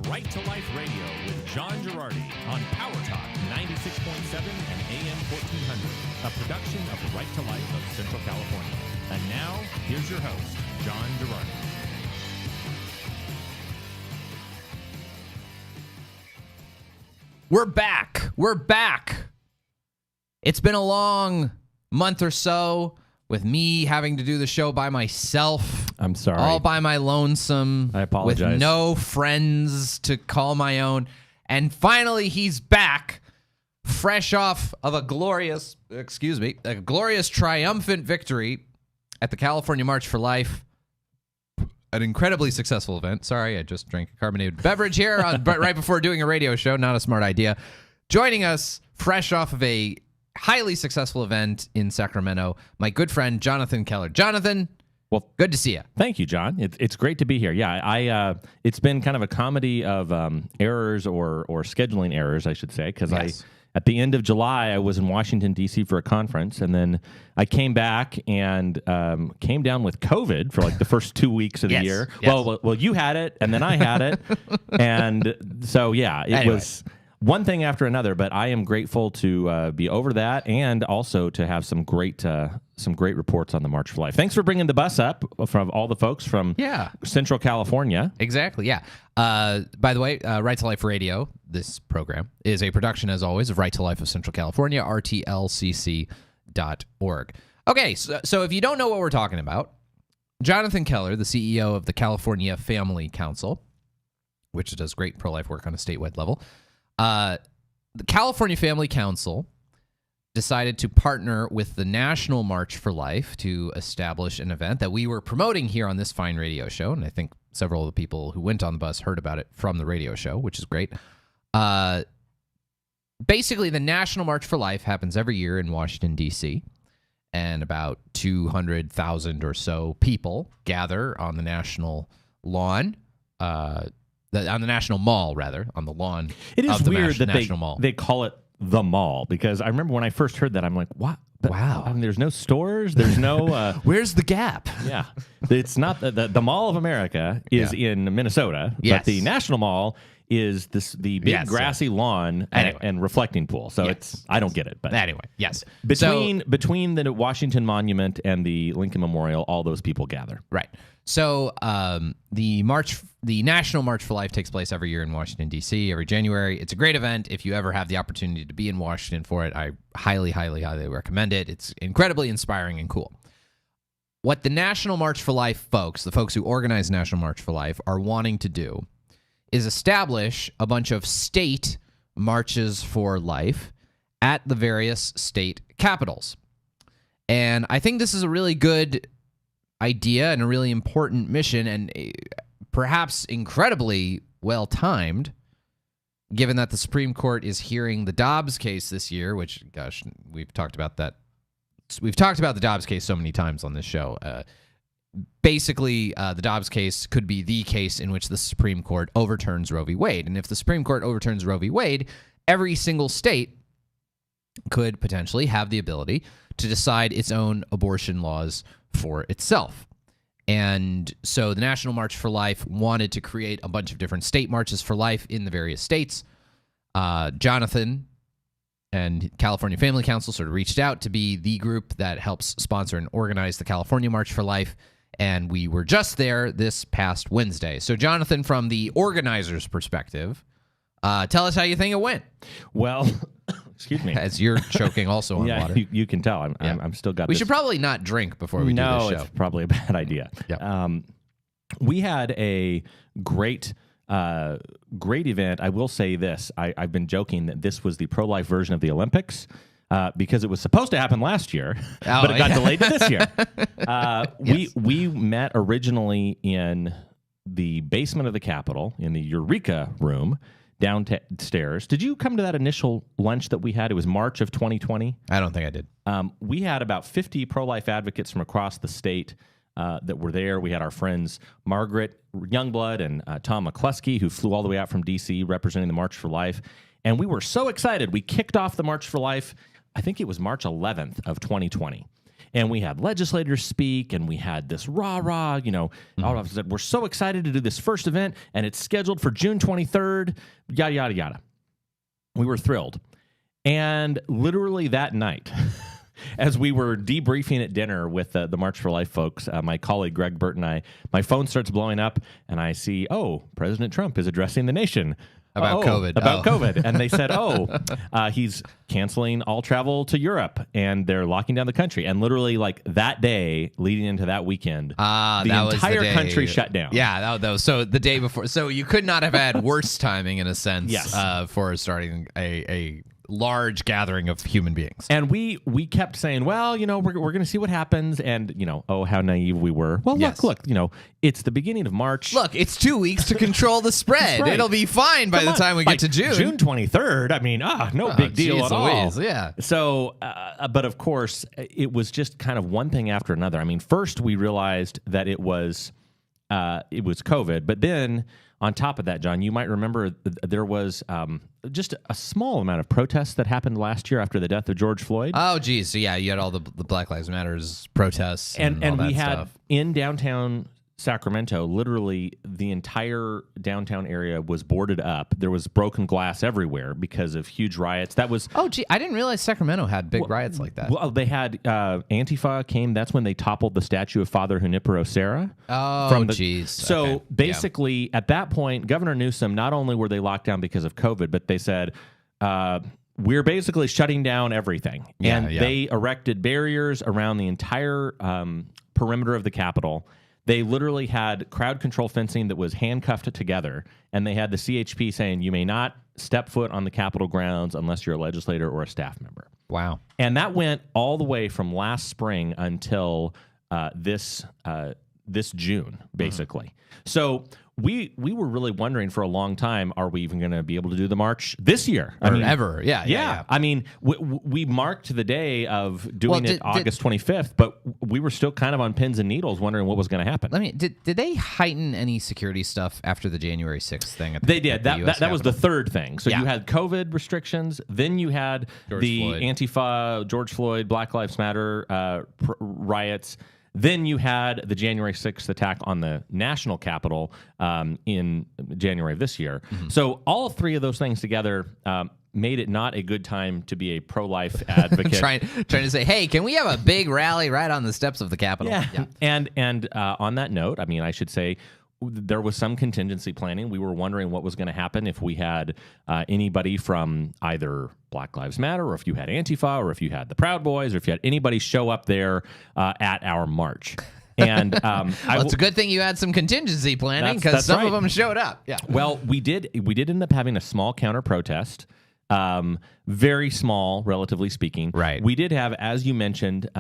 Right to Life Radio with John Girardi on Power Talk 96.7 and AM 1400, a production of the Right to Life of Central California. And now, here's your host, John Girardi. We're back. It's been a long month or so with me having to do the show by myself. I'm sorry. All by my lonesome. I apologize. With no friends to call my own. And finally, he's back, fresh off of a glorious triumphant victory at the California March for Life. An incredibly successful event. Sorry, I just drank a carbonated beverage here right before doing a radio show. Not a smart idea. Joining us, fresh off of a highly successful event in Sacramento, my good friend, Jonathan Keller. Jonathan, well, good to see you. Thank you, John. It's great to be here. Yeah, it's been kind of a comedy of errors or scheduling errors, I should say, because Yes. At the end of July, I was in Washington, D.C. for a conference, and then I came back and came down with COVID for like the first 2 weeks of the year. Yes. Well, you had it, and then I had it, and so, yeah, it was one thing after another, but I am grateful to be over that and also to have some great reports on the March for Life. Thanks for bringing the bus up from all the folks from Central California. Exactly, yeah. By the way, Right to Life Radio, this program, is a production, as always, of Right to Life of Central California, rtlcc.org. Okay, so if you don't know what we're talking about, Jonathan Keller, the CEO of the California Family Council, which does great pro-life work on a statewide level, the California Family Council decided to partner with the National March for Life to establish an event that we were promoting here on this fine radio show, and I think several of the people who went on the bus heard about it from the radio show, which is great. Basically, the National March for Life happens every year in Washington, D.C., and about 200,000 or so people gather on the national lawn, on the National Mall, rather, on the lawn. It is of the weird that National Mall. they call it the mall, because I remember when I first heard that, I'm like, what? But, wow. I mean, there's no stores. There's no... Where's the Gap? Yeah. It's not... The Mall of America is in Minnesota, Yes. but the National Mall is the big grassy lawn and reflecting pool. So I don't get it. But anyway, yes. Between the Washington Monument and the Lincoln Memorial, all those people gather. Right. So the National March for Life takes place every year in Washington, D.C., every January. It's a great event. If you ever have the opportunity to be in Washington for it, I highly, highly, highly recommend it. It's incredibly inspiring and cool. What the National March for Life folks, the folks who organize National March for Life, are wanting to do is establish a bunch of state marches for life at the various state capitals. And I think this is a really good idea and a really important mission, and perhaps incredibly well-timed, given that the Supreme Court is hearing the Dobbs case this year, which, gosh, we've talked about that. We've talked about the Dobbs case so many times on this show. Basically, the Dobbs case could be the case in which the Supreme Court overturns Roe v. Wade. And if the Supreme Court overturns Roe v. Wade, every single state could potentially have the ability to decide its own abortion laws for itself. And so the National March for Life wanted to create a bunch of different state marches for life in the various states. Jonathan and California Family Council sort of reached out to be the group that helps sponsor and organize the California March for Life. And we were just there this past Wednesday. So, Jonathan, from the organizer's perspective, tell us how you think it went. Well, excuse me. As you're choking also on water. You can tell. I'm still got We this. should probably not drink before we do this show. No, it's probably a bad idea. Yep. We had a great event. I will say this. I've been joking that this was the pro-life version of the Olympics. Because it was supposed to happen last year, but it got delayed to this year. We met originally in the basement of the Capitol, in the Eureka room, downstairs. Did you come to that initial lunch that we had? It was March of 2020. I don't think I did. We had about 50 pro-life advocates from across the state that were there. We had our friends Margaret Youngblood and Tom McCluskey, who flew all the way out from D.C. representing the March for Life. And we were so excited. We kicked off the March for Life, I think it was March 11th of 2020. and we had legislators speak, and we had this rah-rah, all of us said, we're so excited to do this first event, and it's scheduled for June 23rd, yada, yada, yada. We were thrilled. And literally that night, as we were debriefing at dinner with the March for Life folks, my colleague Greg Burt and I, my phone starts blowing up, and I see, President Trump is addressing the nation. About COVID. About COVID. And they said, he's canceling all travel to Europe, and they're locking down the country. And literally, like, that day leading into that weekend, the entire country shut down. Yeah, that was so the day before. So you could not have had worse timing, in a sense, yes. For starting a large gathering of human beings. And we kept saying, well, we're going to see what happens. And, how naive we were. Well, look, it's the beginning of March. Look, it's 2 weeks to control the spread. Right. It'll be fine by the time we get to June. June 23rd. I mean, no big deal at all. Yeah. So, but of course, it was just kind of one thing after another. I mean, first we realized that it was COVID, but then on top of that, John, you might remember there was just a small amount of protests that happened last year after the death of George Floyd. Oh, geez. So, yeah, you had all the Black Lives Matters protests and all that we had stuff. In downtown Sacramento, literally the entire downtown area was boarded up. There was broken glass everywhere because of huge riots. That was... Oh, gee, I didn't realize Sacramento had big riots like that. Well, they had... Antifa came. That's when they toppled the statue of Father Junipero Serra. Oh, geez. So okay. basically, at that point, Governor Newsom, not only were they locked down because of COVID, but they said... we're basically shutting down everything. And they erected barriers around the entire perimeter of the Capitol. They literally had crowd control fencing that was handcuffed together, and they had the CHP saying, you may not step foot on the Capitol grounds unless you're a legislator or a staff member. Wow. And that went all the way from last spring until this June, basically. So we were really wondering for a long time, are we even going to be able to do the march this year? Ever. Yeah. I mean, we marked the day of doing it August 25th, but we were still kind of on pins and needles wondering what was going to happen. Did they heighten any security stuff after the January 6th thing? They did. That was the third thing. So you had COVID restrictions, then you had Floyd. Antifa, George Floyd, Black Lives Matter riots. Then you had the January 6th attack on the national Capitol in January of this year. Mm-hmm. So all three of those things together made it not a good time to be a pro-life advocate. trying to say, hey, can we have a big rally right on the steps of the Capitol? Yeah. And on that note, I mean, I should say, there was some contingency planning. We were wondering what was going to happen if we had anybody from either Black Lives Matter, or if you had Antifa, or if you had the Proud Boys, or if you had anybody show up there at our march. And it's a good thing you had some contingency planning, because some of them showed up. Yeah. Well, we did end up having a small counter protest. Very small, relatively speaking. Right. We did have, as you mentioned,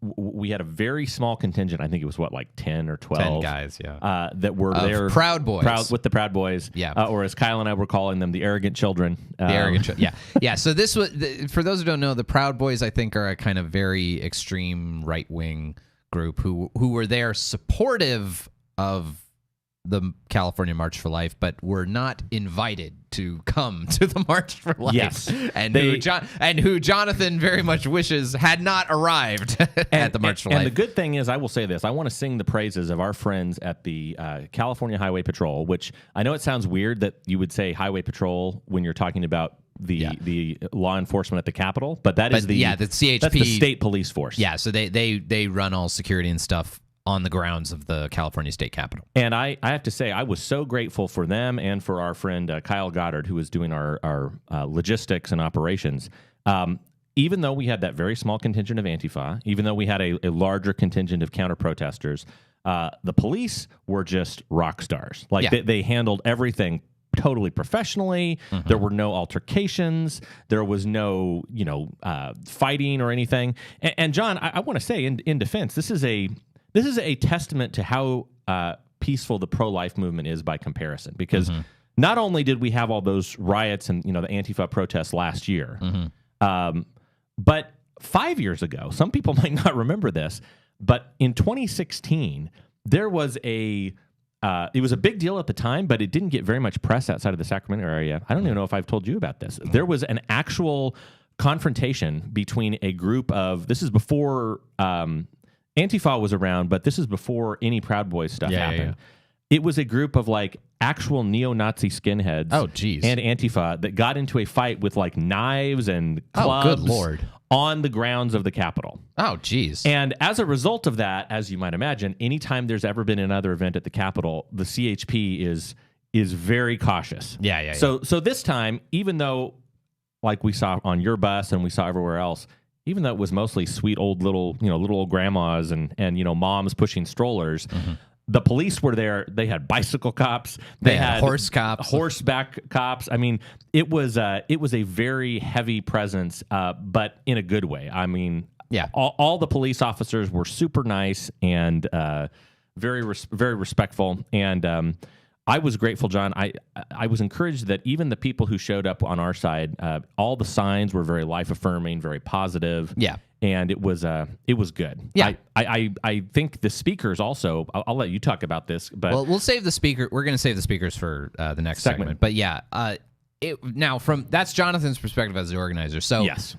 we had a very small contingent. I think it was like 10 or 12 10 guys, that were there. Proud Boys. With the Proud Boys. Yeah. Or as Kyle and I were calling them, the arrogant children. The arrogant children. Yeah. Yeah. So this was, for those who don't know, the Proud Boys, I think, are a kind of very extreme right-wing group who were there supportive of the California March for Life, but were not invited to come to the March for Life. Yes. And who Jonathan very much wishes had not arrived at the March for Life. And the good thing is, I will say this, I want to sing the praises of our friends at the California Highway Patrol, which I know it sounds weird that you would say Highway Patrol when you're talking about the law enforcement at the Capitol, but the CHP. That's the state police force. Yeah, so they run all security and stuff on the grounds of the California State Capitol. And I have to say, I was so grateful for them and for our friend Kyle Goddard, who was doing our logistics and operations. Even though we had that very small contingent of Antifa, even though we had a larger contingent of counter-protesters, the police were just rock stars. They handled everything totally professionally. Mm-hmm. There were no altercations. There was no, fighting or anything. And John, I want to say in defense, this is a testament to how peaceful the pro-life movement is by comparison. Because not only did we have all those riots and the Antifa protests last year, but 5 years ago, some people might not remember this, but in 2016, there was it was a big deal at the time, but it didn't get very much press outside of the Sacramento area. I don't even know if I've told you about this. There was an actual confrontation between a group of, this is before Antifa was around, but this is before any Proud Boys stuff happened. It was a group of like actual neo-Nazi skinheads and Antifa that got into a fight with like knives and clubs good Lord. On the grounds of the Capitol. Oh, geez. And as a result of that, as you might imagine, anytime there's ever been another event at the Capitol, the CHP is very cautious. So this time, even though like we saw on your bus and we saw everywhere else, even though it was mostly sweet old little old grandmas and moms pushing strollers, the police were there. They had bicycle cops. They had horse cops, horseback cops. I mean, it was a very heavy presence, but in a good way. I mean, all the police officers were super nice and very respectful. And I was grateful, John. I was encouraged that even the people who showed up on our side, all the signs were very life affirming, very positive. Yeah. And it was good. Yeah. I think the speakers also. I'll let you talk about this, but we'll save the speaker. We're going to save the speakers for the next segment. But yeah, now that's Jonathan's perspective as the organizer. So yes,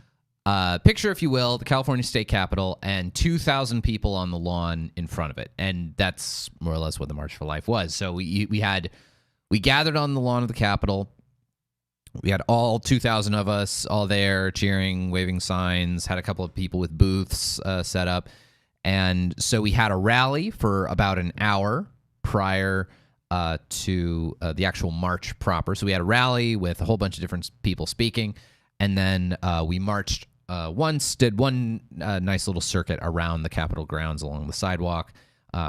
picture, if you will, the California State Capitol and 2,000 people on the lawn in front of it, and that's more or less what the March for Life was. So we gathered on the lawn of the Capitol. We had all 2,000 of us all there cheering, waving signs, had a couple of people with booths set up. And so we had a rally for about an hour prior to the actual march proper. So we had a rally with a whole bunch of different people speaking. And then we marched did one nice little circuit around the Capitol grounds along the sidewalk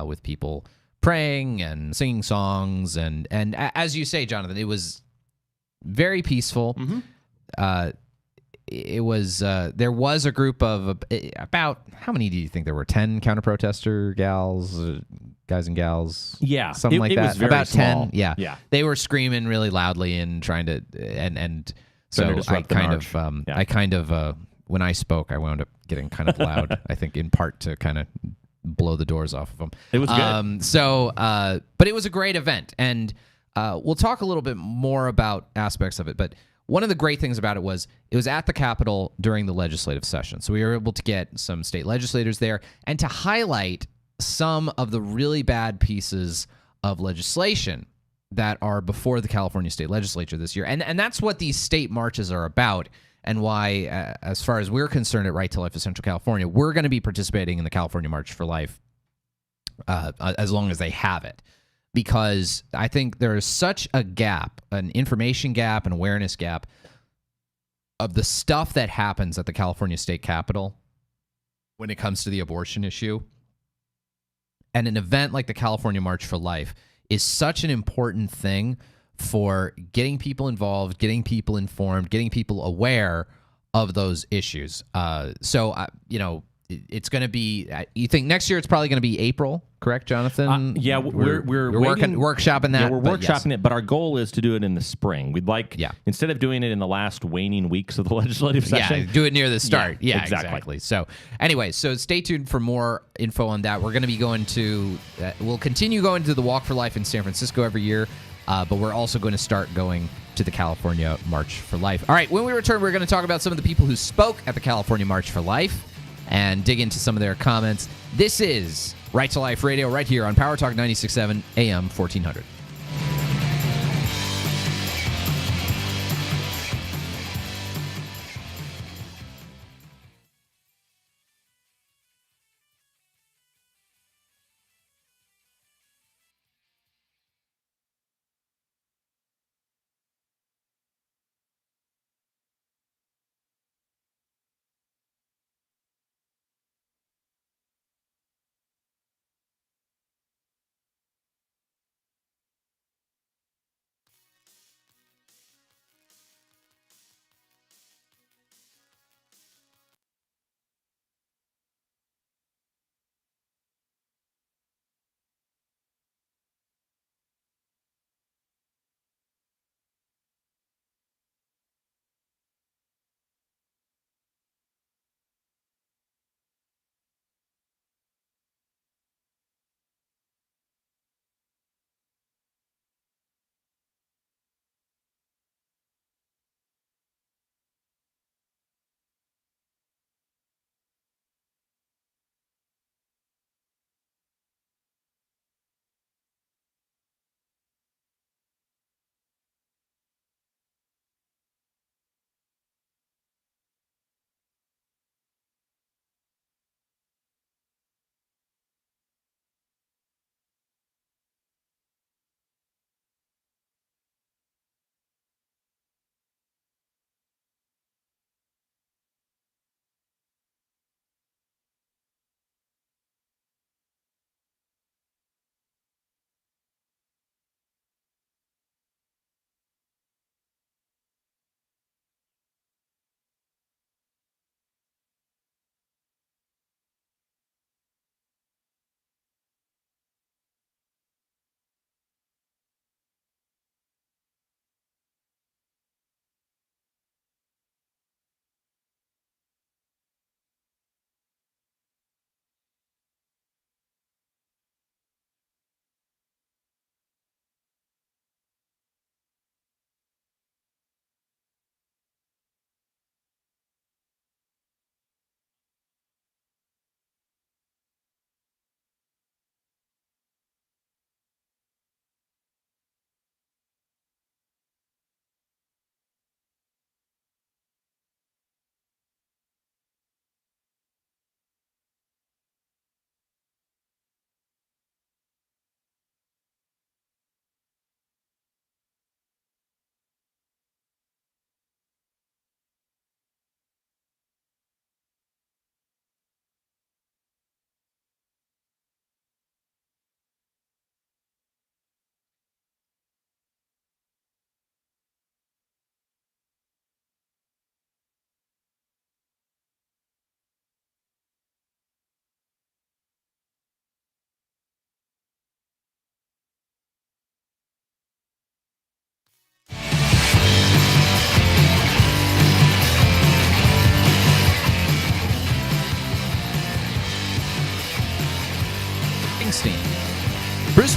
with people praying and singing songs. And as you say, Jonathan, it was very peaceful. It was there was a group of about, how many do you think there were? 10 counter-protester guys and gals? Yeah, something like that. It was very about small. 10. Yeah. They were screaming really loudly and trying to and so I kind of when I spoke, I wound up getting kind of loud. I think in part to kind of blow the doors off of them. It was good. But it was a great event, and we'll talk a little bit more about aspects of it. But one of the great things about it was at the Capitol during the legislative session. So we were able to get some state legislators there and to highlight some of the really bad pieces of legislation that are before the California State Legislature this year. And that's what these state marches are about, and why, as far as we're concerned at Right to Life of Central California, we're going to be participating in the California March for Life as long as they have it. Because I think there is such a gap, an information gap, an awareness gap of the stuff that happens at the California State Capitol when it comes to the abortion issue. And an event like the California March for Life is such an important thing for getting people involved, getting people informed, getting people aware of those issues. It's going to be, you think next year it's probably going to be April, correct, Jonathan? Yeah, we're workshopping that. Yeah, we're workshopping it, but our goal is to do it in the spring. We'd like, instead of doing it in the last waning weeks of the legislative session. Yeah, do it near the start. Yeah, exactly. So anyway, so stay tuned for more info on that. We're going to be going to, we'll continue going to the Walk for Life in San Francisco every year, but we're also going to start going to the California March for Life. All right, when we return, we're going to talk about some of the people who spoke at the California March for Life and dig into some of their comments. This is Right to Life Radio right here on Power Talk 96.7 AM 1400.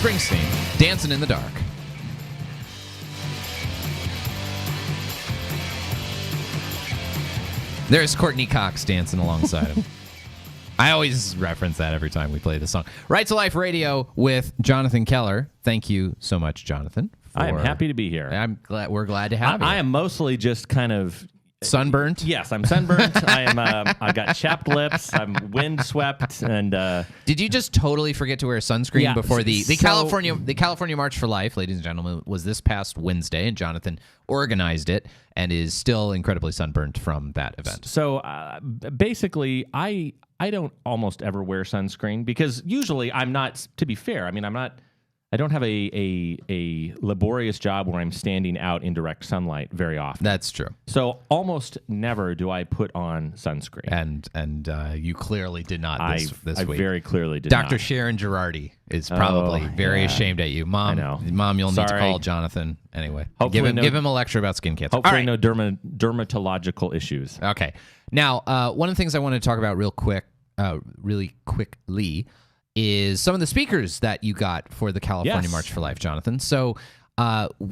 Springsteen, Dancing in the Dark. There's Courtney Cox dancing alongside him. I always reference that every time we play the song. Right to Life Radio with Jonathan Keller. Thank you so much, Jonathan. I am happy to be here. We're glad to have you. I am mostly just kind of sunburnt. Yes, I'm sunburnt. I got chapped lips. I'm windswept, and did you just totally forget to wear sunscreen before the California March for Life, ladies and gentlemen, was this past Wednesday, and Jonathan organized it and is still incredibly sunburnt from that event. So basically, I don't almost ever wear sunscreen because usually I'm not. To be fair, I mean I don't have a laborious job where I'm standing out in direct sunlight very often. That's true. So almost never do I put on sunscreen. And you clearly did not this week. I very clearly did Dr. not. Sharon Girardi is probably very ashamed at you. Mom, I know. Mom, you'll need to call Jonathan anyway. Hopefully give him a lecture about skin cancer. Hopefully no dermatological issues. Okay. Now, one of the things I want to talk about really quickly is some of the speakers that you got for the California March for Life, Jonathan. So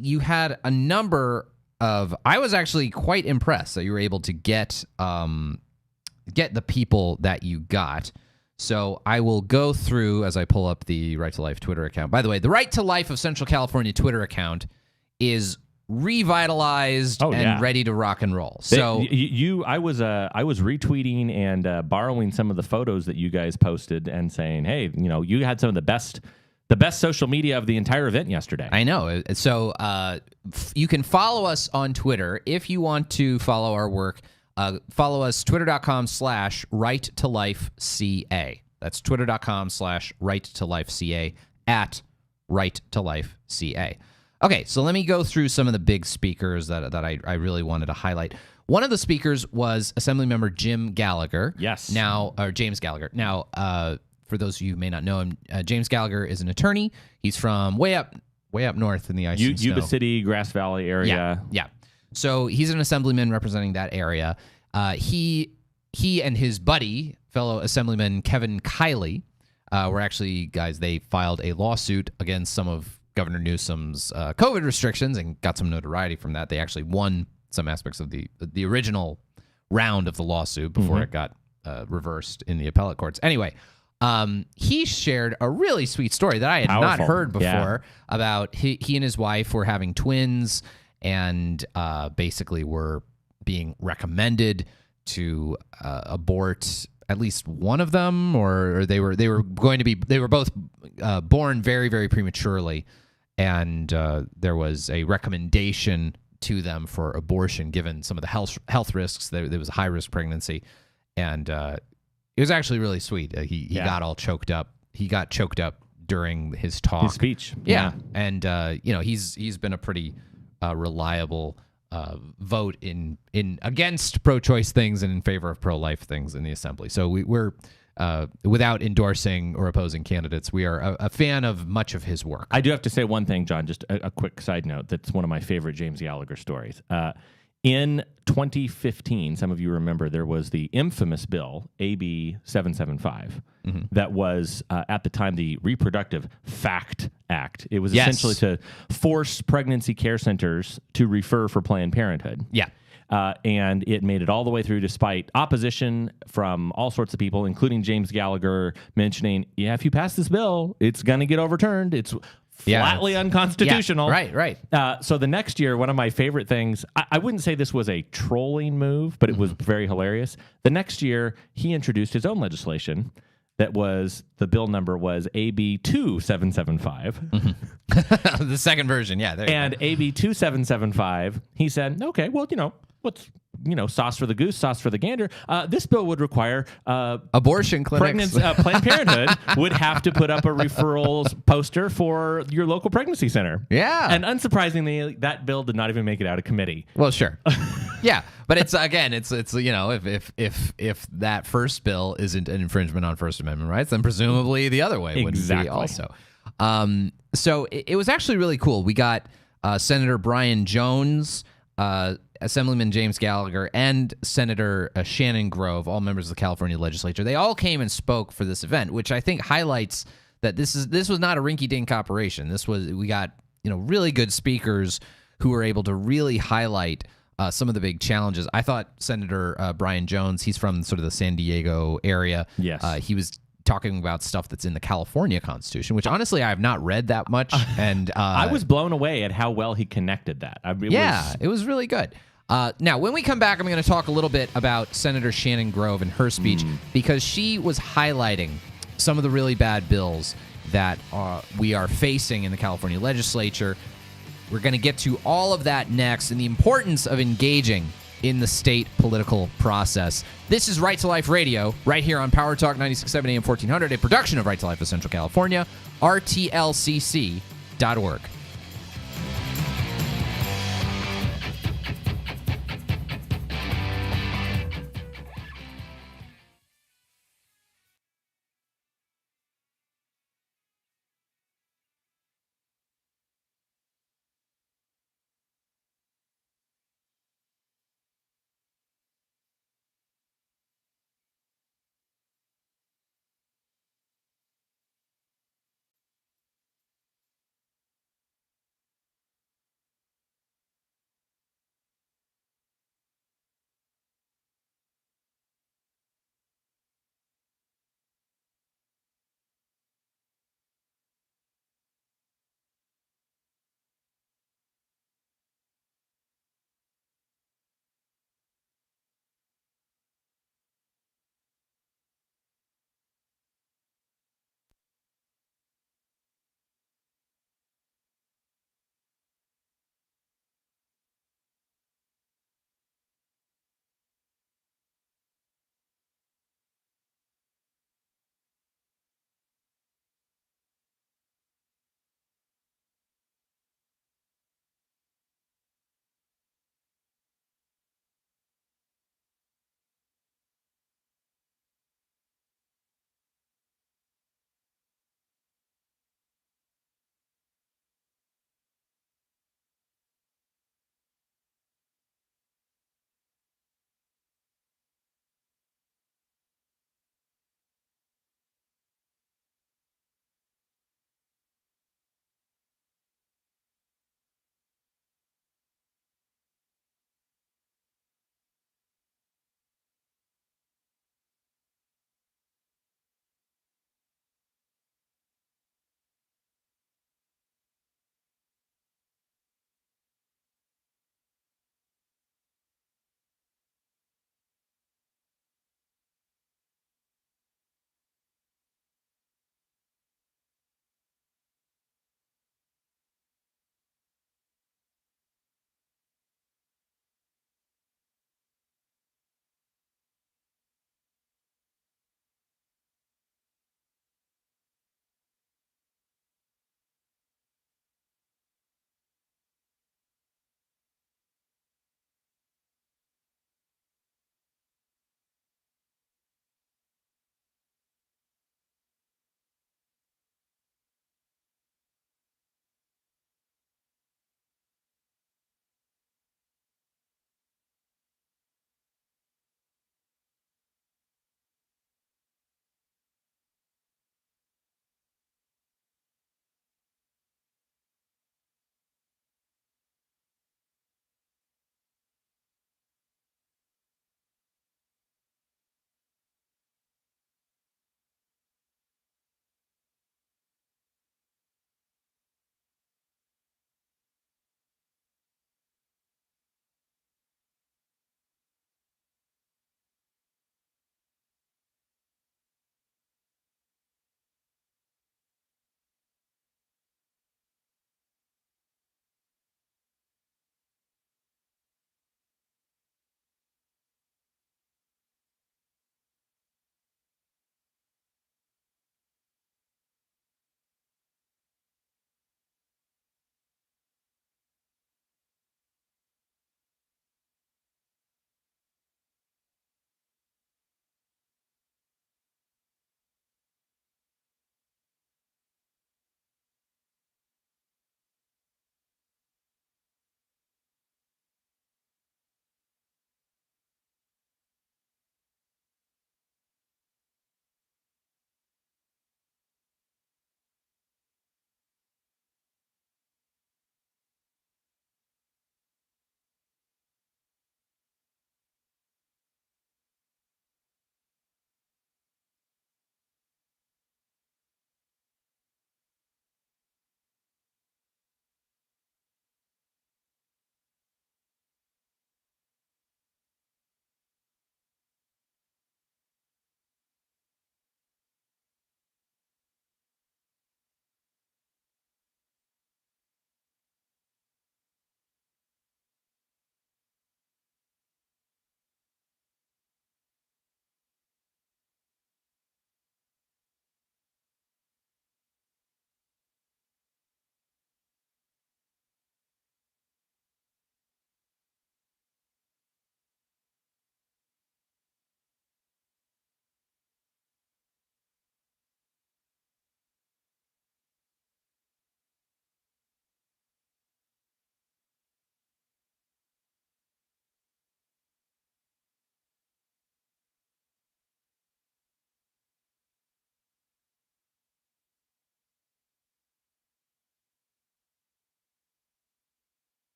you had a number of... I was actually quite impressed that you were able to get the people that you got. So I will go through as I pull up the Right to Life Twitter account. By the way, the Right to Life of Central California Twitter account is revitalized and ready to rock and roll. So I was retweeting and borrowing some of the photos that you guys posted and saying, hey, you had some of the best social media of the entire event yesterday. I know. So you can follow us on Twitter if you want to follow our work. Follow us twitter.com/right-to-life-CA. That's twitter.com/right-to-life-CA at right-to-life-CA. Okay, so let me go through some of the big speakers that I really wanted to highlight. One of the speakers was Assemblymember Jim Gallagher. Yes. James Gallagher. Now, for those of you who may not know him, James Gallagher is an attorney. He's from way up north in the ice and snow. Yuba City, Grass Valley area. Yeah. So he's an assemblyman representing that area. He and his buddy, fellow assemblyman Kevin Kiley, were actually guys. They filed a lawsuit against some of Governor Newsom's COVID restrictions and got some notoriety from that. They actually won some aspects of the original round of the lawsuit before it got reversed in the appellate courts. Anyway, he shared a really sweet story that I had not heard before about he and his wife were having twins and basically were being recommended to abort at least one of them, or they were both born very, very prematurely. And there was a recommendation to them for abortion given some of the health risks. There was a high-risk pregnancy. And it was actually really sweet. He got all choked up. He got choked up during his talk. His speech. Yeah. And, he's been a pretty reliable vote in against pro-choice things and in favor of pro-life things in the assembly. So we're... without endorsing or opposing candidates, we are a fan of much of his work. I do have to say one thing, John, just a quick side note. That's one of my favorite James Gallagher stories. In 2015, some of you remember, there was the infamous bill, AB 775, that was, at the time, the Reproductive Fact Act. It was essentially to force pregnancy care centers to refer for Planned Parenthood. Yeah. And it made it all the way through despite opposition from all sorts of people, including James Gallagher, mentioning, if you pass this bill, it's going to get overturned. It's flatly unconstitutional. Yeah, right. So the next year, one of my favorite things, I wouldn't say this was a trolling move, but it was very hilarious. The next year, he introduced his own legislation that was, the bill number was AB 2775. The second version, yeah. And AB 2775, he said, okay, well, what's sauce for the goose, sauce for the gander. This bill would require abortion clinics. Planned Parenthood would have to put up a referrals poster for your local pregnancy center. Yeah. And unsurprisingly, that bill did not even make it out of committee. Well, sure. Yeah, but it's if that first bill isn't an infringement on First Amendment rights, then presumably the other way would be also. So it was actually really cool. We got Senator Brian Jones, Assemblyman James Gallagher, and Senator Shannon Grove, all members of the California Legislature. They all came and spoke for this event, which I think highlights that this was not a rinky-dink operation. We got really good speakers who were able to really highlight some of the big challenges. I thought Senator Brian Jones, he's from sort of the San Diego area. Yes. He was talking about stuff that's in the California Constitution, which honestly I have not read that much. And I was blown away at how well he connected that. It was really good. Now, when we come back, I'm going to talk a little bit about Senator Shannon Grove and her speech because she was highlighting some of the really bad bills that we are facing in the California legislature. We're going to get to all of that next and the importance of engaging in the state political process. This is Right to Life Radio, right here on Power Talk 96.7 AM 1400, a production of Right to Life of Central California, rtlcc.org.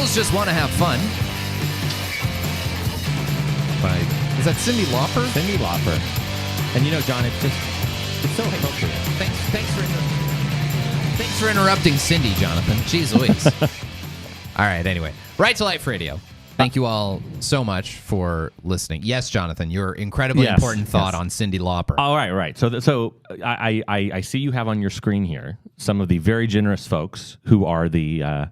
Girls Just Want to Have Fun. Is that Cyndi Lauper? Cyndi Lauper. And John, it's so appropriate. Thanks for interrupting Cindy, Jonathan. Jeez Louise. All right, anyway. Right to Life Radio. Thank you all so much for listening. Yes, Jonathan, your incredibly important thought on Cyndi Lauper. All right. So I see you have on your screen here some of the very generous folks who are the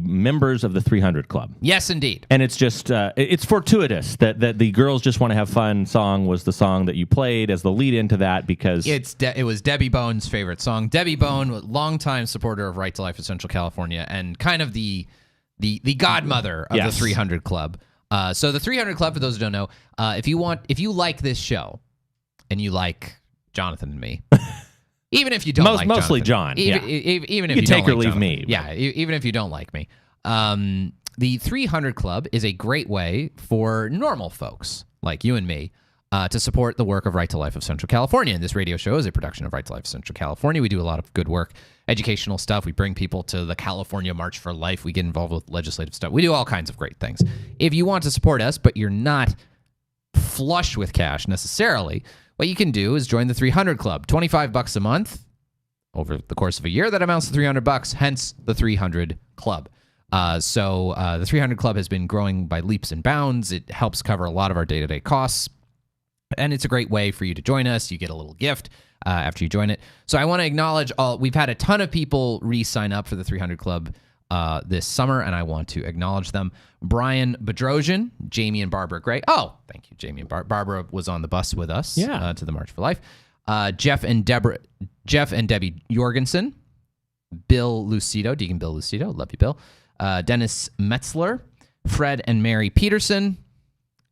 members of the 300 Club. Yes, indeed. And it's just it's fortuitous that the Girls Just Want to Have Fun song was the song that you played as the lead into that, because it was Debbie Bone's favorite song. Debbie Bone, longtime supporter of Right to Life in Central California, and kind of the godmother of the 300 Club. So the 300 Club, for those who don't know, if you like this show and you like Jonathan and me. Even if you don't like mostly Jonathan. John. Even if you you take don't or like leave Jonathan. me. Yeah, even if you don't like me. The 300 Club is a great way for normal folks like you and me to support the work of Right to Life of Central California. And this radio show is a production of Right to Life of Central California. We do a lot of good work, educational stuff. We bring people to the California March for Life. We get involved with legislative stuff. We do all kinds of great things. If you want to support us, but you're not flush with cash necessarily, what you can do is join the 300 Club. $25 a month over the course of a year. That amounts to $300, hence the 300 Club. So the 300 Club has been growing by leaps and bounds. It helps cover a lot of our day-to-day costs, and it's a great way for you to join us. You get a little gift after you join it. So I want to acknowledge we've had a ton of people re-sign up for the 300 Club this summer, and I want to acknowledge them. Brian Bedrosian, Jamie and Barbara Gray. Oh, thank you, Jamie and Barbara was on the bus with us to the March for Life. Jeff and Debbie Jorgensen, Bill Lucido, Deacon Bill Lucido, love you, Bill. Dennis Metzler, Fred and Mary Peterson.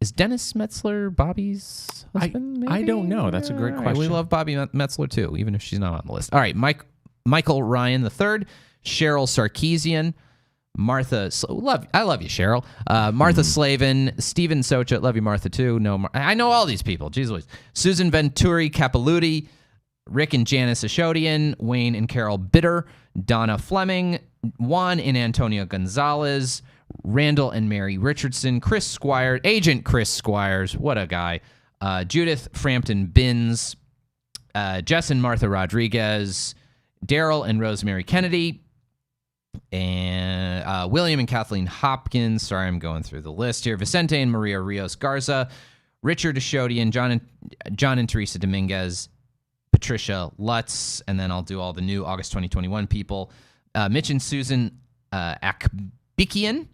Is Dennis Metzler Bobby's husband? I don't know. That's a great question. We love Bobby Metzler too, even if she's not on the list. All right, Michael Ryan III, Cheryl Sarkeesian, Martha. I love you, Cheryl. Martha Slavin, Stephen Socha. Love you, Martha too. No, I know all these people. Jeez Louise. Susan Venturi Capilouti, Rick and Janice Ashodian, Wayne and Carol Bitter, Donna Fleming, Juan and Antonio Gonzalez, Randall and Mary Richardson, Chris Squires, Agent Chris Squires, what a guy, Judith Frampton Binns, Jess and Martha Rodriguez, Daryl and Rosemary Kennedy, and William and Kathleen Hopkins. Sorry, I'm going through the list here. Vicente and Maria Rios Garza, Richard Ashodian, John and Teresa Dominguez, Patricia Lutz, and then I'll do all the new August 2021 people. Mitch and Susan Akbikian,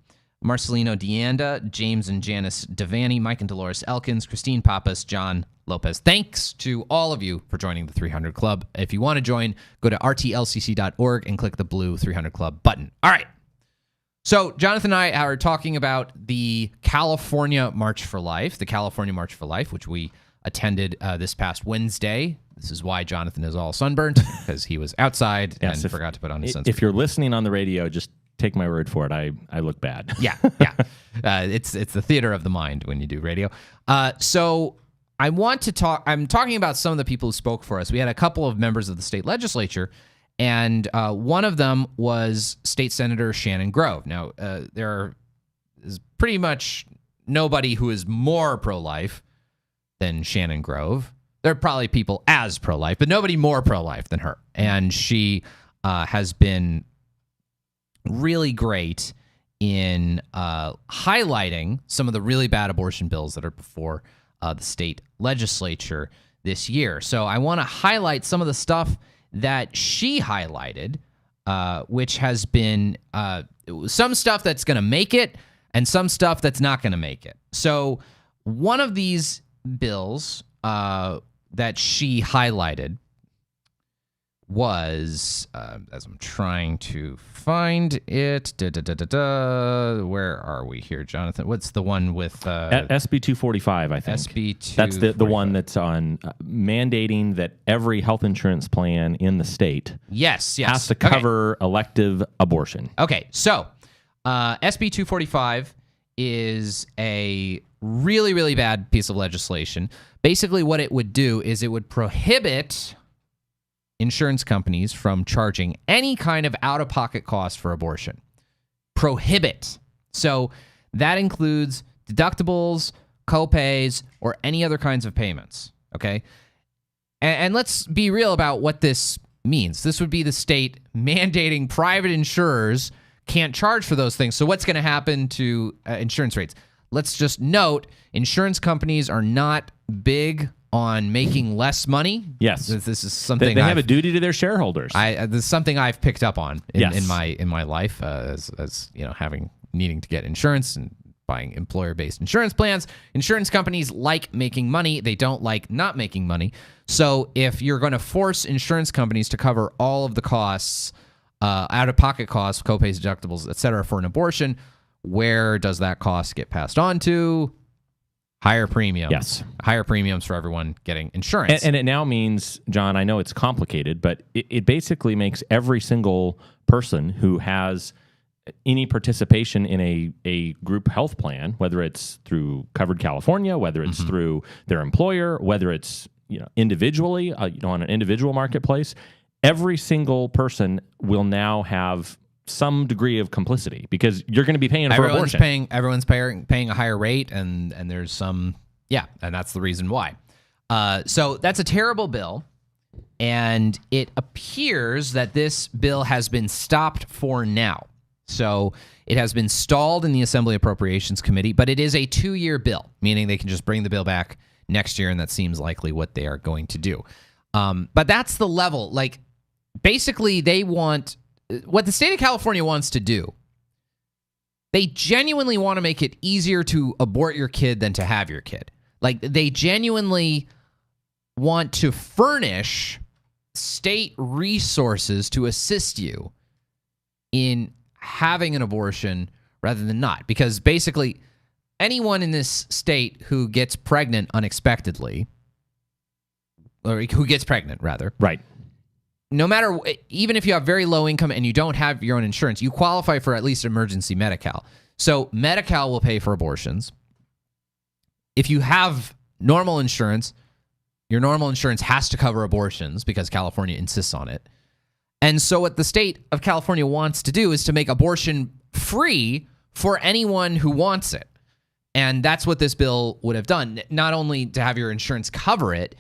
Marcelino Deanda, James and Janice Devaney, Mike and Dolores Elkins, Christine Pappas, John Lopez. Thanks to all of you for joining the 300 Club. If you want to join, go to rtlcc.org and click the blue 300 Club button. All right. So Jonathan and I are talking about the California March for Life, which we attended this past Wednesday. This is why Jonathan is all sunburnt, because he was outside and forgot to put on his sunscreen. If you're listening on the radio, just take my word for it. I look bad. Yeah. It's the theater of the mind when you do radio. So I want to talk. I'm talking about some of the people who spoke for us. We had a couple of members of the state legislature, and one of them was State Senator Shannon Grove. Now, there is pretty much nobody who is more pro-life than Shannon Grove. There are probably people as pro-life, but nobody more pro-life than her. And she has been really great in highlighting some of the really bad abortion bills that are before the state legislature this year. So I want to highlight some of the stuff that she highlighted, which has been some stuff that's going to make it and some stuff that's not going to make it. So one of these bills that she highlighted was, as I'm trying to find it, where are we here, Jonathan? What's the one with... SB 245, I think. SB 245. That's the one that's on mandating that every health insurance plan in the state yes. has to cover elective abortion. Okay, so SB 245 is a really, really bad piece of legislation. Basically, what it would do is it would prohibit insurance companies from charging any kind of out-of-pocket cost for abortion. prohibit. So that includes deductibles, copays, or any other kinds of payments. Okay. And let's be real about what this means. This would be the state mandating private insurers can't charge for those things. So what's going to happen to insurance rates? Let's just note, insurance companies are not big on making less money. Yes, this is something they have a duty to their shareholders. This is something I've picked up on Yes. in my life as you know, needing to get insurance and buying employer-based insurance plans. Insurance companies like making money. They don't like not making money. So if you're going to force insurance companies to cover all of the costs, out-of-pocket costs, copays, deductibles, et cetera, for an abortion, where does that cost get passed on to? Higher premiums. Yes. Higher premiums for everyone getting insurance. And it now means, John, I know it's complicated, but it basically makes every single person who has any participation in a group health plan, whether it's through Covered California, whether it's through their employer, whether it's individually, on an individual marketplace, every single person will now have some degree of complicity because you're going to be paying for abortion. Everyone's paying a higher rate, and there's some, and that's the reason why. So that's a terrible bill, and it appears that this bill has been stopped for now. So it has been stalled in the Assembly Appropriations Committee, but it is a 2-year bill, meaning they can just bring the bill back next year, and that seems likely what they are going to do. But that's the level. Like, basically, they want what the state of California wants to do. They genuinely want to make it easier to abort your kid than to have your kid. Like, they genuinely want to furnish state resources to assist you in having an abortion rather than not. Because basically, anyone in this state who gets pregnant unexpectedly, or who gets pregnant, rather. Right. No matter, even if you have very low income and you don't have your own insurance, you qualify for at least emergency Medi-Cal. So Medi-Cal will pay for abortions. If you have normal insurance, your normal insurance has to cover abortions because California insists on it. And so what the state of California wants to do is to make abortion free for anyone who wants it. And that's what this bill would have done. Not only to have your insurance cover it,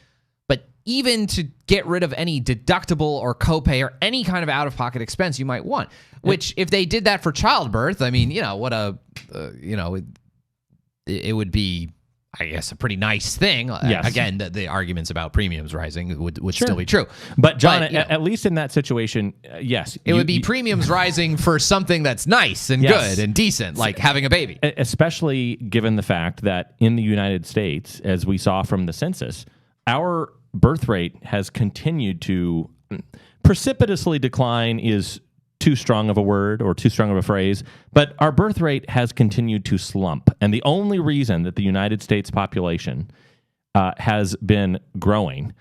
but even to get rid of any deductible or copay or any kind of out-of-pocket expense you might want. Which, if they did that for childbirth, I mean, what it would be, I guess, a pretty nice thing. Yes. Again, the arguments about premiums rising would still be true. But John, at least in that situation, yes. It would be premiums rising for something that's nice and good and decent, like having a baby. Especially given the fact that in the United States, as we saw from the census, our birth rate has continued to precipitously decline is too strong of a word or too strong of a phrase, but our birth rate has continued to slump. And the only reason that the United States population has been growing,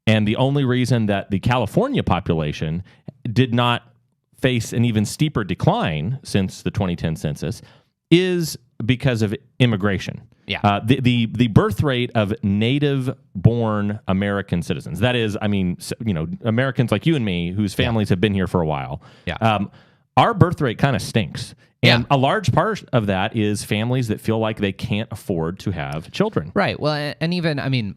and the only reason that the California population did not face an even steeper decline since the 2010 census, is because of immigration. Yeah. The birth rate of native-born American citizens. That is, Americans like you and me whose families have been here for a while. Yeah. Our birth rate kind of stinks. And a large part of that is families that feel like they can't afford to have children. Right. Well, and even, I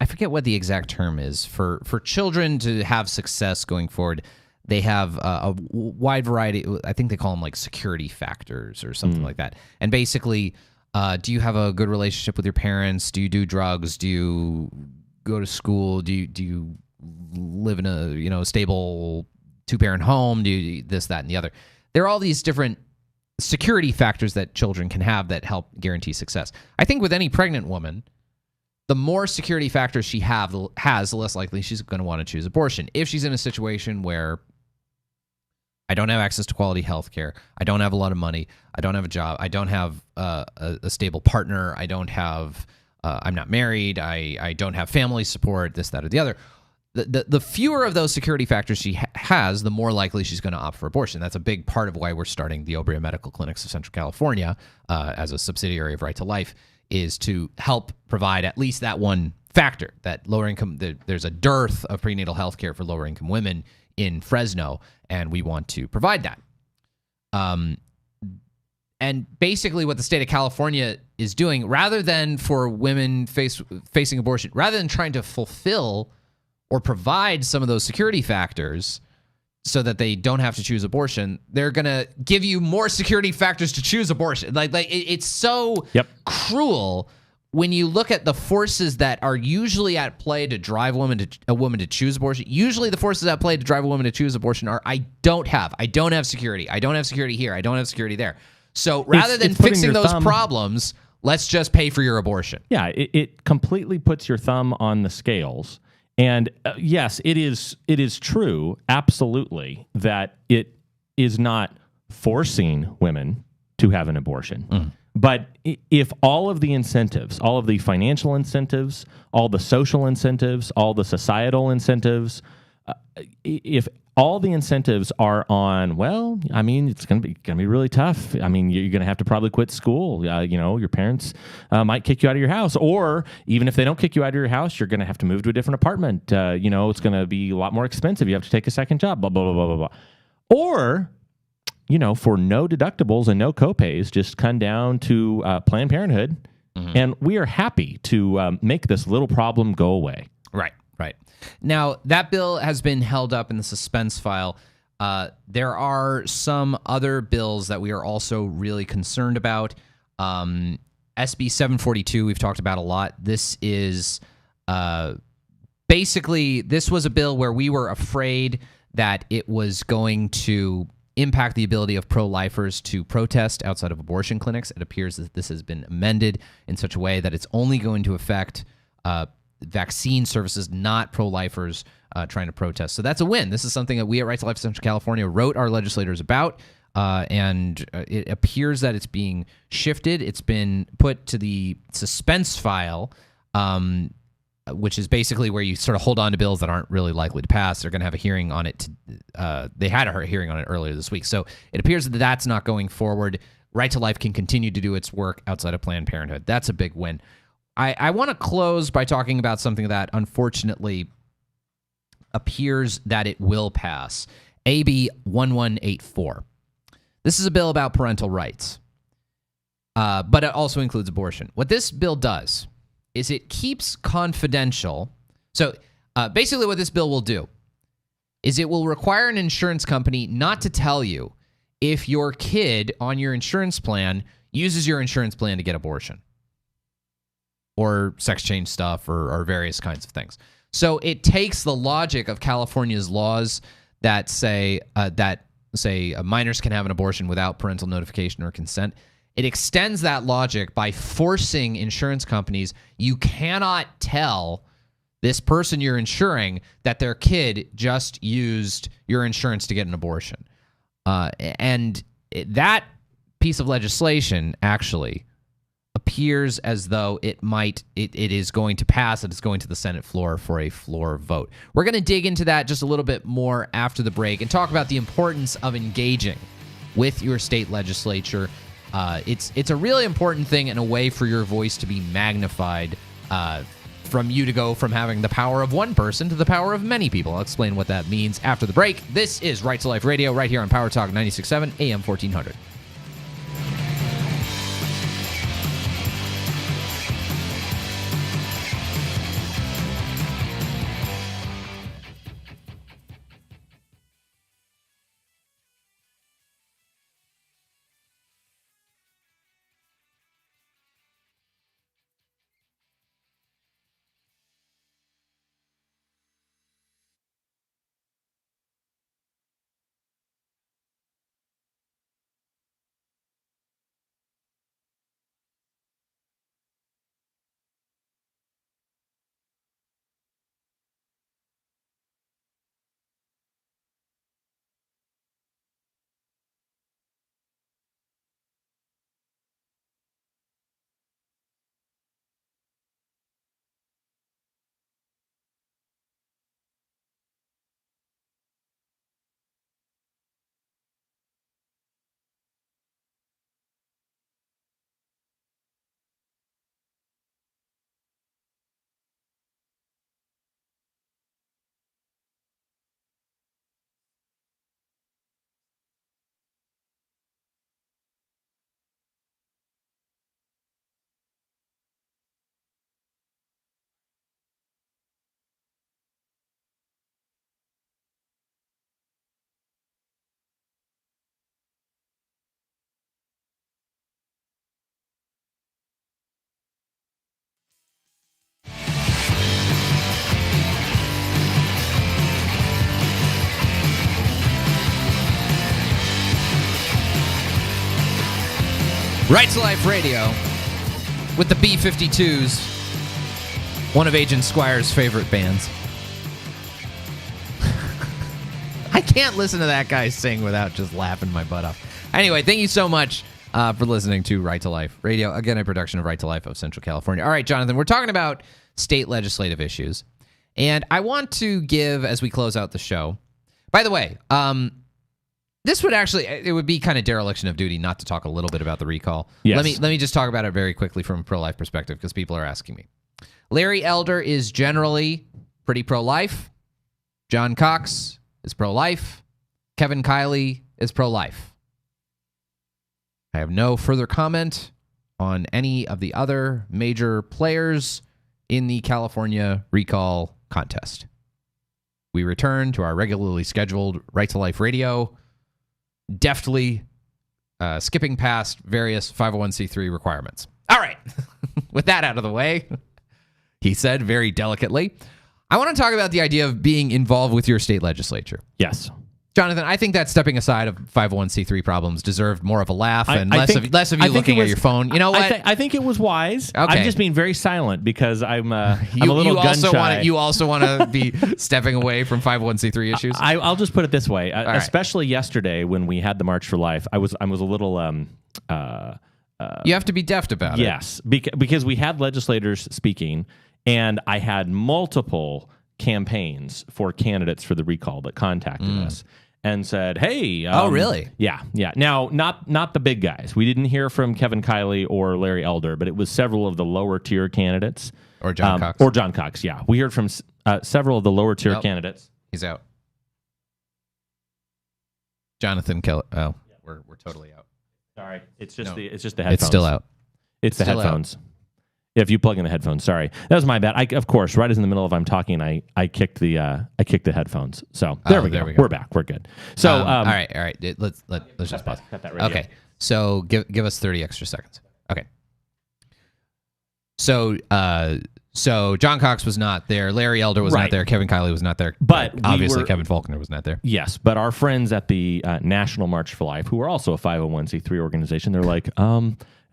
forget what the exact term is for children to have success going forward. They have a wide variety. I think they call them like security factors or something like that. And basically, do you have a good relationship with your parents? Do you do drugs? Do you go to school? Do you live in a stable 2-parent home? Do you this, that, and the other? There are all these different security factors that children can have that help guarantee success. I think with any pregnant woman, the more security factors she has, the less likely she's going to want to choose abortion. If she's in a situation where I don't have access to quality health care, I don't have a lot of money, I don't have a job, I don't have a stable partner, I don't have, I'm not married, I don't have family support, this, that, or the other. The fewer of those security factors she has, the more likely she's going to opt for abortion. That's a big part of why we're starting the Obria Medical Clinics of Central California as a subsidiary of Right to Life, is to help provide at least that one factor, that lower income, there's a dearth of prenatal health care for lower income women in Fresno, and we want to provide that. And basically what the state of California is doing, rather than for women facing abortion, rather than trying to fulfill or provide some of those security factors so that they don't have to choose abortion, they're going to give you more security factors to choose abortion. It's so cruel when you look at the forces that are usually at play to drive a woman to choose abortion. Usually the forces at play to drive a woman to choose abortion are, I don't have security. I don't have security here. I don't have security there. So rather than fixing those problems, let's just pay for your abortion. Yeah, it completely puts your thumb on the scales. And yes, it is true, absolutely, that it is not forcing women to have an abortion. But if all of the incentives, all of the financial incentives, all the social incentives, all the societal incentives, if all the incentives are on, well, I mean, it's going to be really tough. I mean, you're going to have to probably quit school. Your parents might kick you out of your house, or even if they don't kick you out of your house, you're going to have to move to a different apartment. It's going to be a lot more expensive. You have to take a second job. Blah blah blah blah blah blah. Or, for no deductibles and no copays, just come down to Planned Parenthood, and we are happy to make this little problem go away. Right. Now, that bill has been held up in the suspense file. There are some other bills that we are also really concerned about. SB 742, we've talked about a lot. This is basically, this was a bill where we were afraid that it was going to impact the ability of pro-lifers to protest outside of abortion clinics. It appears that this has been amended in such a way that it's only going to affect vaccine services, not pro-lifers trying to protest. So that's a win. This is something that we at Right to Life Central California wrote our legislators about, and it appears that it's being shifted. It's been put to the suspense file, which is basically where you sort of hold on to bills that aren't really likely to pass. They're going to have a hearing on it. They had a hearing on it earlier this week. So it appears that that's not going forward. Right to Life can continue to do its work outside of Planned Parenthood. That's a big win. I want to close by talking about something that unfortunately appears that it will pass. AB 1184. This is a bill about parental rights, but it also includes abortion. What this bill does is it keeps confidential. So basically what this bill will do is it will require an insurance company not to tell you if your kid on your insurance plan uses your insurance plan to get abortion or sex change stuff or various kinds of things. So it takes the logic of California's laws that say minors can have an abortion without parental notification or consent. It extends that logic by forcing insurance companies, you cannot tell this person you're insuring that their kid just used your insurance to get an abortion. And that piece of legislation actually appears as though it is going to pass. It's going to the Senate floor for a floor vote. We're going to dig into that just a little bit more after the break and talk about the importance of engaging with your state legislature. It's a really important thing and a way for your voice to be magnified, from you to go from having the power of one person to the power of many people. I'll explain what that means after the break. This is Right to Life Radio right here on Power Talk 96.7 AM 1400. Right to Life Radio with the B-52s, one of Agent Squire's favorite bands. I can't listen to that guy sing without just laughing my butt off. Anyway, thank you so much for listening to Right to Life Radio. Again, a production of Right to Life of Central California. All right, Jonathan, we're talking about state legislative issues. And I want to give, as we close out the show, by the way, this would actually, it would be kind of dereliction of duty not to talk a little bit about the recall. Yes. Let me just talk about it very quickly from a pro-life perspective because people are asking me. Larry Elder is generally pretty pro-life. John Cox is pro-life. Kevin Kiley is pro-life. I have no further comment on any of the other major players in the California recall contest. We return to our regularly scheduled Right to Life Radio, deftly skipping past various 501c3 requirements. All right. With that out of the way, he said very delicately, I want to talk about the idea of being involved with your state legislature. Yes. Jonathan, I think that stepping aside of 501c3 problems deserved more of a laugh and less of you looking at your phone. You know what? I think it was wise. Okay. I'm just being very silent because I'm a little gun shy. You also want to be stepping away from 501c3 issues? I'll just put it this way. right. Especially yesterday when we had the March for Life, I was a little... you have to be deft about it. Yes, because we had legislators speaking, and I had multiple campaigns for candidates for the recall that contacted us and said, hey... oh, really? Yeah. Now, not the big guys. We didn't hear from Kevin Kiley or Larry Elder, but it was several of the lower-tier candidates. Or John Cox. Or John Cox, yeah. We heard from several of the lower-tier candidates. He's out. Jonathan Keller. Oh, we're totally out. Sorry. It's just the headphones. It's still out. It's the headphones. If you plug in the headphones, sorry, that was my bad. Of course, right as in the middle of I'm talking, I kicked the headphones. So there we go. We're back. We're good. So all right. Let's just pause. Cut that radio. Okay. So give us 30 extra seconds. Okay. So John Cox was not there. Larry Elder was not there. Kevin Kiley was not there. But obviously Kevin Faulconer was not there. Yes, but our friends at the National March for Life, who are also a 501c3 organization, they're like,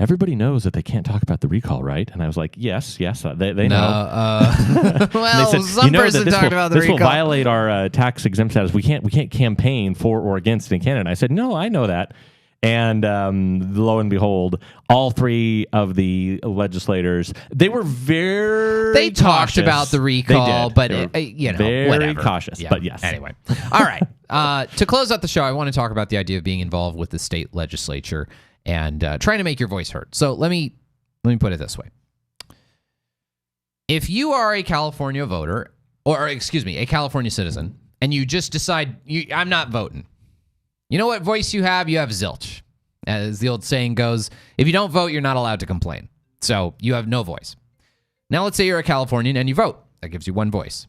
everybody knows that they can't talk about the recall, right? And I was like, yes, they know. Well, said, some person talked about the this recall. This will violate our tax exempt status. We can't campaign for or against any candidate. I said, no, I know that. And lo and behold, all three of the legislators, they were They talked cautious. about the recall, but very whatever. cautious. Yeah. But yes. Anyway, all right. To close out the show, I want to talk about the idea of being involved with the state legislature and trying to make your voice heard. So let me put it this way: if you are a California voter, a California citizen, and you just decide I'm not voting. You know what voice you have? You have zilch. As the old saying goes, if you don't vote, you're not allowed to complain. So you have no voice. Now let's say you're a Californian and you vote. That gives you one voice.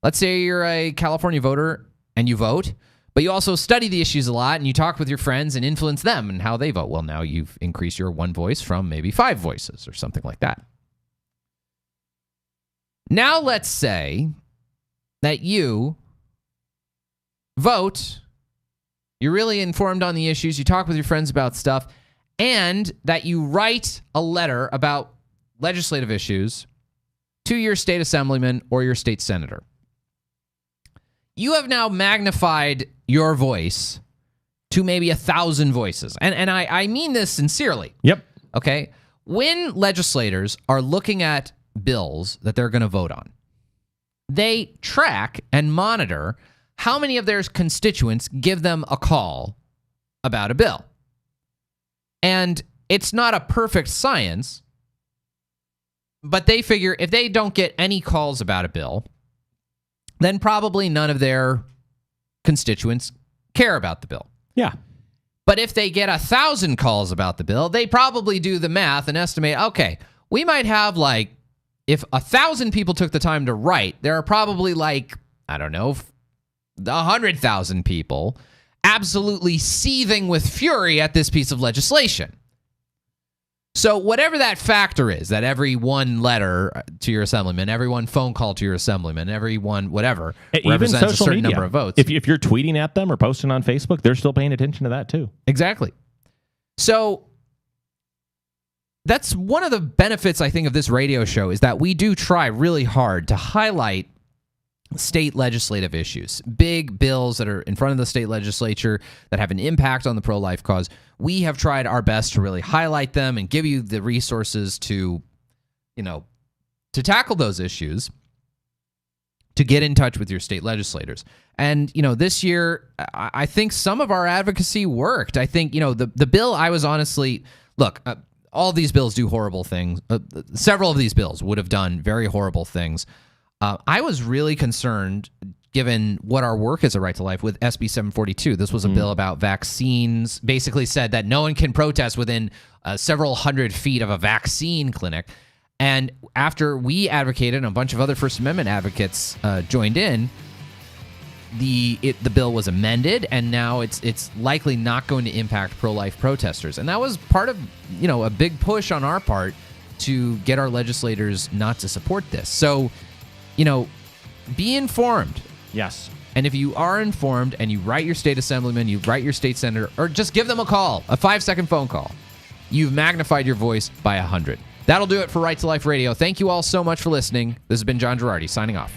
Let's say you're a California voter and you vote, but you also study the issues a lot and you talk with your friends and influence them and how they vote. Well, now you've increased your one voice from maybe 5 voices or something like that. Now let's say that you vote. You're really informed on the issues. You talk with your friends about stuff, and that you write a letter about legislative issues to your state assemblyman or your state senator. You have now magnified your voice to maybe 1,000 voices. And I mean this sincerely. Yep. Okay? When legislators are looking at bills that they're going to vote on, they track and monitor how many of their constituents give them a call about a bill. And it's not a perfect science, but they figure if they don't get any calls about a bill, then probably none of their constituents care about the bill. Yeah. But if they get 1,000 calls about the bill, they probably do the math and estimate, okay, we might have if 1,000 people took the time to write, there are probably 100,000 people absolutely seething with fury at this piece of legislation. So whatever that factor is, that every one letter to your assemblyman, every one phone call to your assemblyman, every one whatever represents a certain number of votes. If you're tweeting at them or posting on Facebook, they're still paying attention to that too. Exactly. So that's one of the benefits, I think, of this radio show is that we do try really hard to highlight state legislative issues, big bills that are in front of the state legislature that have an impact on the pro-life cause. We have tried our best to really highlight them and give you the resources to, to tackle those issues, to get in touch with your state legislators. And, this year, I think some of our advocacy worked. I think, the bill, I was honestly, look, all these bills do horrible things. Several of these bills would have done very horrible things. I was really concerned, given what our work is at Right to Life, with SB 742. This was a bill about vaccines, basically said that no one can protest within several hundred feet of a vaccine clinic. And after we advocated and a bunch of other First Amendment advocates joined in, the bill was amended, and now it's likely not going to impact pro-life protesters. And that was part of, a big push on our part to get our legislators not to support this. So, be informed. Yes. And if you are informed and you write your state assemblyman, you write your state senator, or just give them a call, a 5-second phone call, you've magnified your voice by 100. That'll do it for Right to Life Radio. Thank you all so much for listening. This has been John Girardi signing off.